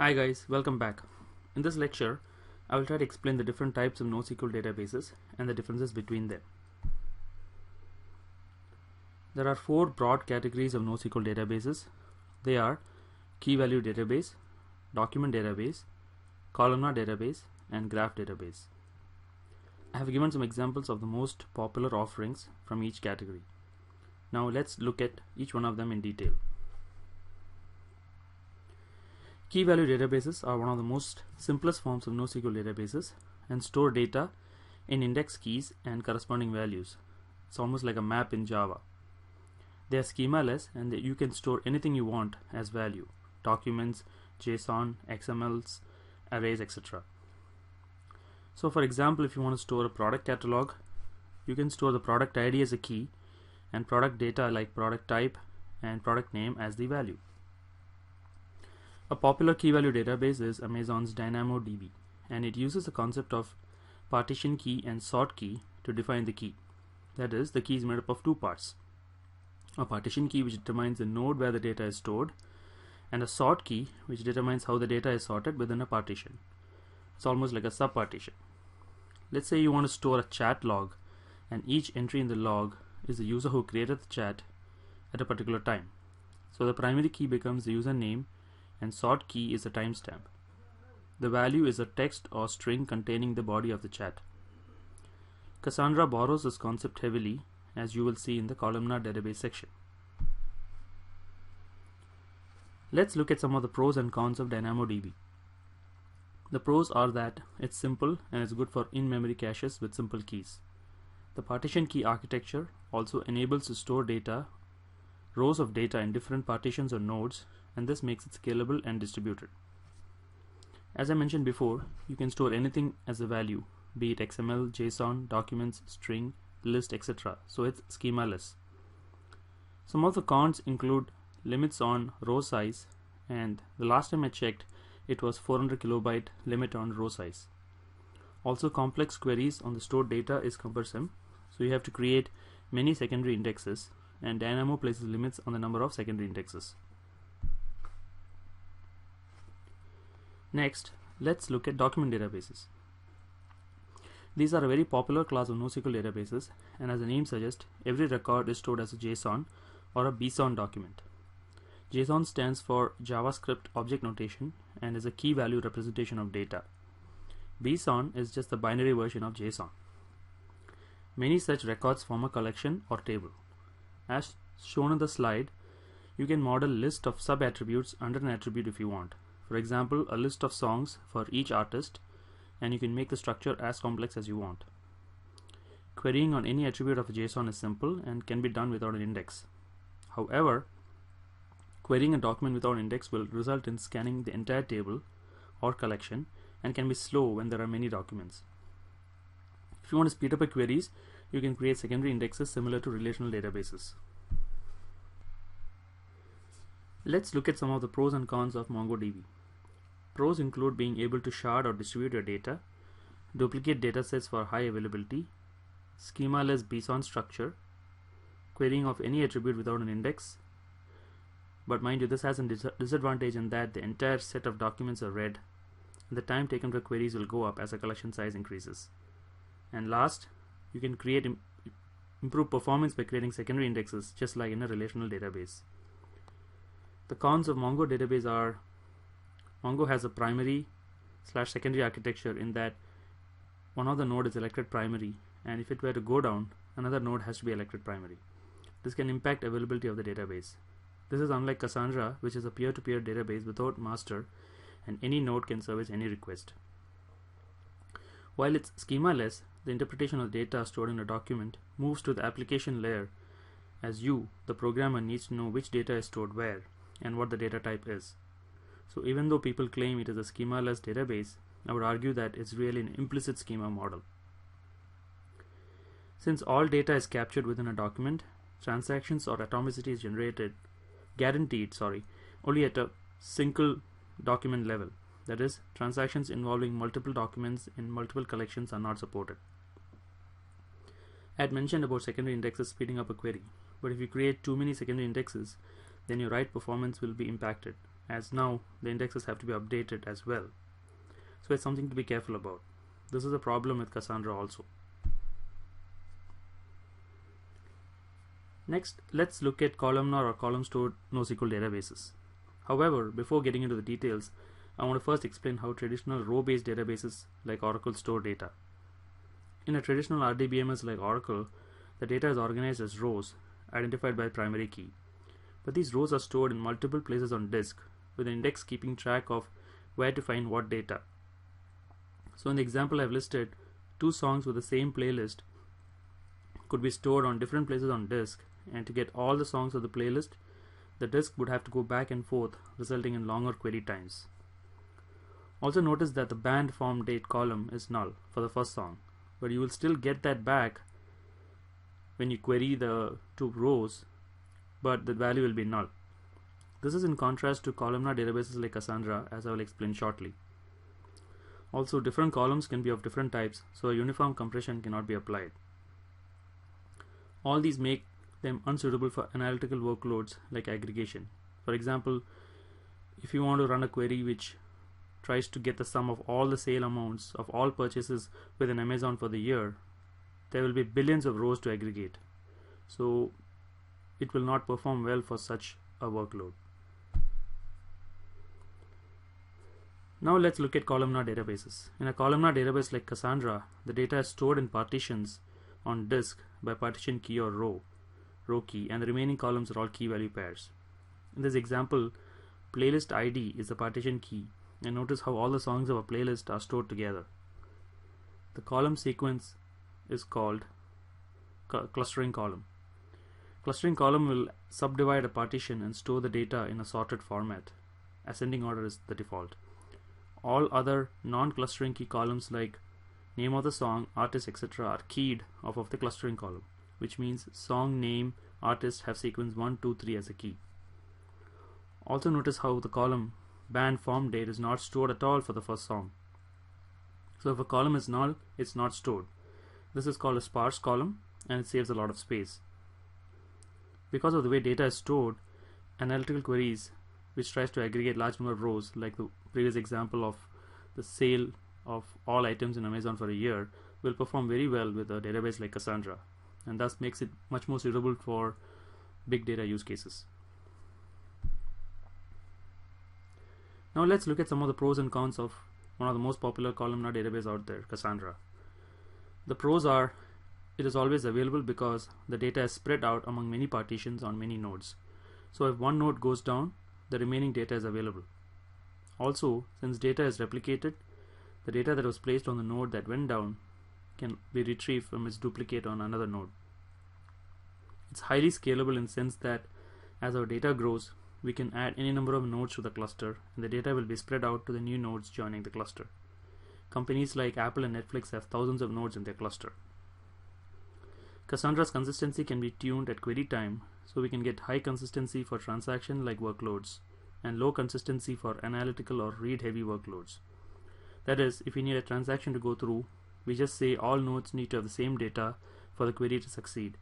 Hi guys, welcome back. In this lecture, I will try to explain the different types of NoSQL databases and the differences between them. There are four broad categories of NoSQL databases. They are KeyValue Database, Document Database, Columnar Database, and Graph Database. I have given some examples of the most popular offerings from each category. Now let's look at each one of them in detail. KeyValue databases are one of the most simplest forms of NoSQL databases and store data in index keys and corresponding values. It's almost like a map in Java. They are schemaless and you can store anything you want as value: documents, JSON, XMLs, arrays, etc. So for example, if you want to store a product catalog, you can store the product ID as a key and product data like product type and product name as the value. A popular KeyValue database is Amazon's DynamoDB, and it uses the concept of partition key and sort key to define the key. That is, the key is made up of two parts: a partition key which determines the node where the data is stored, and a sort key which determines how the data is sorted within a partition. It's almost like a subpartition. Let's say you want to store a chat log, and each entry in the log is the user who created the chat at a particular time. So the primary key becomes the username, and sort key is a timestamp. The value is a text or string containing the body of the chat. Cassandra borrows this concept heavily, as you will see in the Columnar Database section. Let's look at some of the pros and cons of DynamoDB. The pros are that it's simple and it's good for in-memory caches with simple keys. The partition key architecture also enables to store rows of data in different partitions or nodes, and this makes it scalable and distributed. As I mentioned before, you can store anything as a value, be it XML, JSON, documents, string, list, etc. So it's schemaless. Some of the cons include limits on row size, and the last time I checked, it was 400 kilobyte limit on row size. Also, complex queries on the stored data is cumbersome, so you have to create many secondary indexes, and Dynamo places limits on the number of secondary indexes. Next, let's look at document databases. These are a very popular class of NoSQL databases, and as the name suggests, every record is stored as a JSON or a BSON document. JSON stands for JavaScript Object Notation and is a key value representation of data. BSON is just the binary version of JSON. Many such records form a collection or table. As shown in the slide, you can model a list of sub-attributes under an attribute if you want. For example, a list of songs for each artist, and you can make the structure as complex as you want. Querying on any attribute of a JSON is simple and can be done without an index. However, querying a document without an index will result in scanning the entire table or collection and can be slow when there are many documents. If you want to speed up your queries, you can create secondary indexes similar to relational databases. Let's look at some of the pros and cons of MongoDB. Pros include being able to shard or distribute your data, duplicate datasets for high availability, schemaless BSON structure, querying of any attribute without an index. But mind you, this has a disadvantage in that the entire set of documents are read, and the time taken for queries will go up as the collection size increases. And last, you can create improve performance by creating secondary indexes just like in a relational database. The cons of Mongo database are: Mongo has a primary/secondary architecture in that one of the node is elected primary, and if it were to go down, another node has to be elected primary. This can impact availability of the database. This is unlike Cassandra, which is a peer-to-peer database without master, and any node can service any request. While it's schemaless, the interpretation of data stored in a document moves to the application layer, as you, the programmer, needs to know which data is stored where and what the data type is. So even though people claim it is a schemaless database, I would argue that it's really an implicit schema model. Since all data is captured within a document, transactions or atomicity is guaranteed only at a single document level. That is, transactions involving multiple documents in multiple collections are not supported. I had mentioned about secondary indexes speeding up a query, but if you create too many secondary indexes, then your write performance will be impacted, as now the indexes have to be updated as well. So it's something to be careful about. This is a problem with Cassandra also. Next, let's look at columnar or column stored NoSQL databases. However, before getting into the details, I want to first explain how traditional row-based databases like Oracle store data. In a traditional RDBMS like Oracle, the data is organized as rows identified by primary key. But these rows are stored in multiple places on disk, with an index keeping track of where to find what data. So in the example I've listed, 2 songs with the same playlist could be stored on different places on disk, and to get all the songs of the playlist, the disk would have to go back and forth, resulting in longer query times. Also notice that the band form date column is null for the first song, but you will still get that back when you query the 2 rows, but the value will be null. This is in contrast to columnar databases like Cassandra, as I will explain shortly. Also, different columns can be of different types, so a uniform compression cannot be applied. All these make them unsuitable for analytical workloads like aggregation. For example, if you want to run a query which tries to get the sum of all the sale amounts of all purchases within Amazon for the year, there will be billions of rows to aggregate. So it will not perform well for such a workload. Now let's look at columnar databases. In a columnar database like Cassandra, the data is stored in partitions on disk by partition key or row key, and the remaining columns are all key value pairs. In this example, playlist ID is the partition key, and notice how all the songs of a playlist are stored together. The column sequence is called clustering column. Clustering column will subdivide a partition and store the data in a sorted format. Ascending order is the default. All other non-clustering key columns like name of the song, artist, etc. are keyed off of the clustering column, which means song, name, artist have sequence 1, 2, 3 as a key. Also notice how the column band form date is not stored at all for the first song. So if a column is null, it's not stored. This is called a sparse column, and it saves a lot of space. Because of the way data is stored, analytical queries which tries to aggregate large number of rows, like the previous example of the sale of all items in Amazon for a year, will perform very well with a database like Cassandra, and thus makes it much more suitable for big data use cases. Now let's look at some of the pros and cons of one of the most popular columnar database out there, Cassandra. The pros are, it is always available because the data is spread out among many partitions on many nodes. So if one node goes down, the remaining data is available. Also, since data is replicated, the data that was placed on the node that went down can be retrieved from its duplicate on another node. It's highly scalable in the sense that as our data grows, we can add any number of nodes to the cluster, and the data will be spread out to the new nodes joining the cluster. Companies like Apple and Netflix have thousands of nodes in their cluster. Cassandra's consistency can be tuned at query time, so we can get high consistency for transaction-like workloads and low consistency for analytical or read-heavy workloads. That is, if we need a transaction to go through, we just say all nodes need to have the same data for the query to succeed.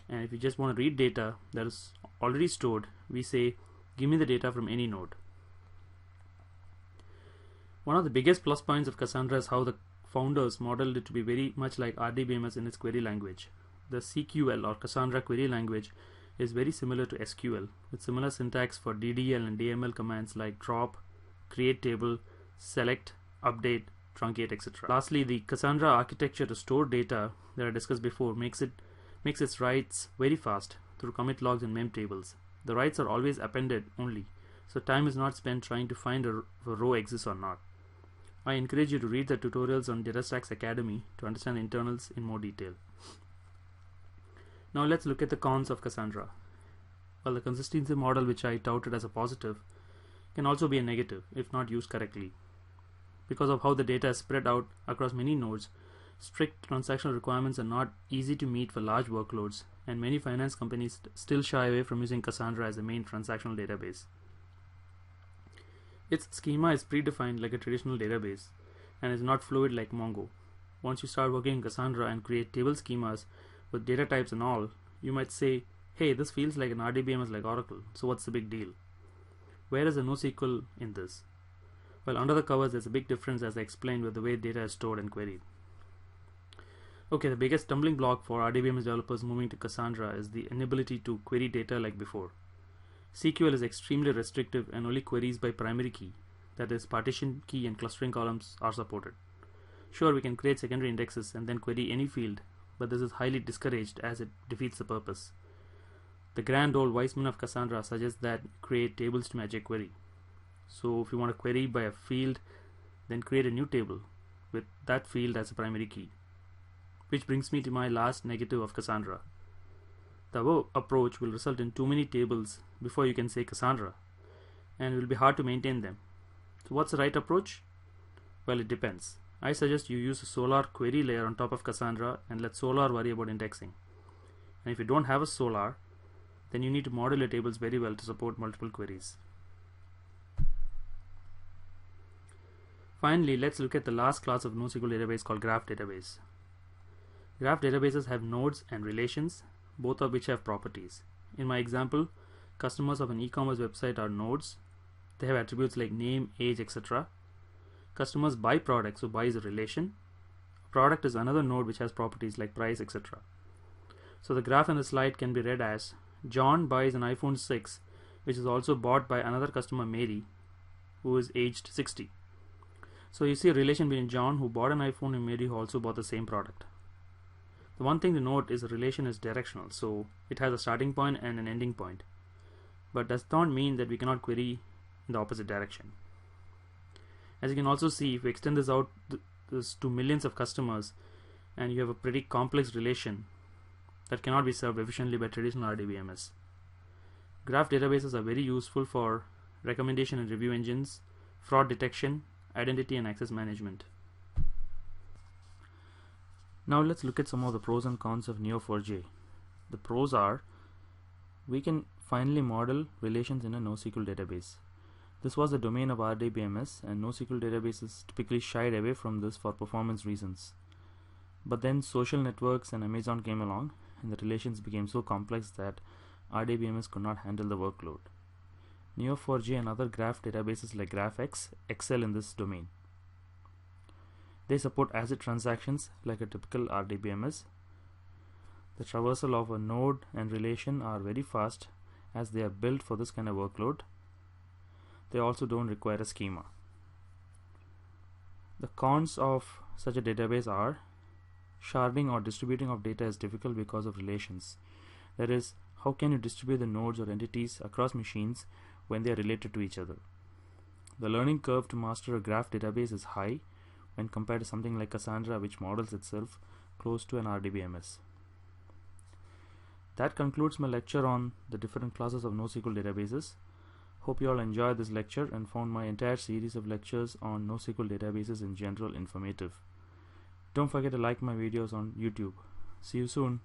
And if you just want to read data that is already stored, we say, give me the data from any node. One of the biggest plus points of Cassandra is how the founders modeled it to be very much like RDBMS in its query language. The CQL or Cassandra query language is very similar to SQL, with similar syntax for DDL and DML commands like drop, create table, select, update, truncate, etc. Lastly, the Cassandra architecture to store data that I discussed before makes its writes very fast through commit logs and mem tables. The writes are always appended only, so time is not spent trying to find if a row exists or not. I encourage you to read the tutorials on DataStax Academy to understand the internals in more detail. Now let's look at the cons of Cassandra. Well, the consistency model, which I touted as a positive, can also be a negative if not used correctly. Because of how the data is spread out across many nodes, strict transactional requirements are not easy to meet for large workloads, and many finance companies still shy away from using Cassandra as a main transactional database. Its schema is predefined like a traditional database and is not fluid like Mongo. Once you start working in Cassandra and create table schemas with data types and all, you might say, hey, this feels like an RDBMS like Oracle, so what's the big deal? Where is the NoSQL in this? Well, under the covers there's a big difference, as I explained, with the way data is stored and queried. Okay, the biggest stumbling block for RDBMS developers moving to Cassandra is the inability to query data like before. SQL is extremely restrictive and only queries by primary key, that is, partition key and clustering columns, are supported. Sure, we can create secondary indexes and then query any field, but this is highly discouraged as it defeats the purpose. The grand old wise men of Cassandra suggests that create tables to match a query. So if you want to query by a field, then create a new table with that field as a primary key. Which brings me to my last negative of Cassandra. The above approach will result in too many tables before you can say Cassandra, and it will be hard to maintain them. So what's the right approach? Well, it depends. I suggest you use a Solar query layer on top of Cassandra and let Solar worry about indexing. And if you don't have a Solar, then you need to model your tables very well to support multiple queries. Finally, let's look at the last class of NoSQL database called graph database. Graph databases have nodes and relations, both of which have properties. In my example, customers of an e-commerce website are nodes. They have attributes like name, age, etc. Customers buy products, so buy is a relation. A product is another node which has properties like price, etc. So the graph in the slide can be read as John buys an iPhone 6, which is also bought by another customer, Mary, who is aged 60. So you see a relation between John, who bought an iPhone, and Mary, who also bought the same product. The one thing to note is the relation is directional, so it has a starting point and an ending point, but does not mean that we cannot query in the opposite direction. As you can also see, if we extend this out to millions of customers, and you have a pretty complex relation that cannot be served efficiently by traditional RDBMS. Graph databases are very useful for recommendation and review engines, fraud detection, identity and access management. Now let's look at some of the pros and cons of Neo4j. The pros are, we can finally model relations in a NoSQL database. This was the domain of RDBMS, and NoSQL databases typically shied away from this for performance reasons. But then social networks and Amazon came along, and the relations became so complex that RDBMS could not handle the workload. Neo4j and other graph databases like GraphX excel in this domain. They support ACID transactions like a typical RDBMS. The traversal of a node and relation are very fast, as they are built for this kind of workload. They also don't require a schema. The cons of such a database are, sharding or distributing of data is difficult because of relations. That is, how can you distribute the nodes or entities across machines when they are related to each other? The learning curve to master a graph database is high when compared to something like Cassandra, which models itself close to an RDBMS. That concludes my lecture on the different classes of NoSQL databases. Hope you all enjoyed this lecture and found my entire series of lectures on NoSQL databases in general informative. Don't forget to like my videos on YouTube. See you soon.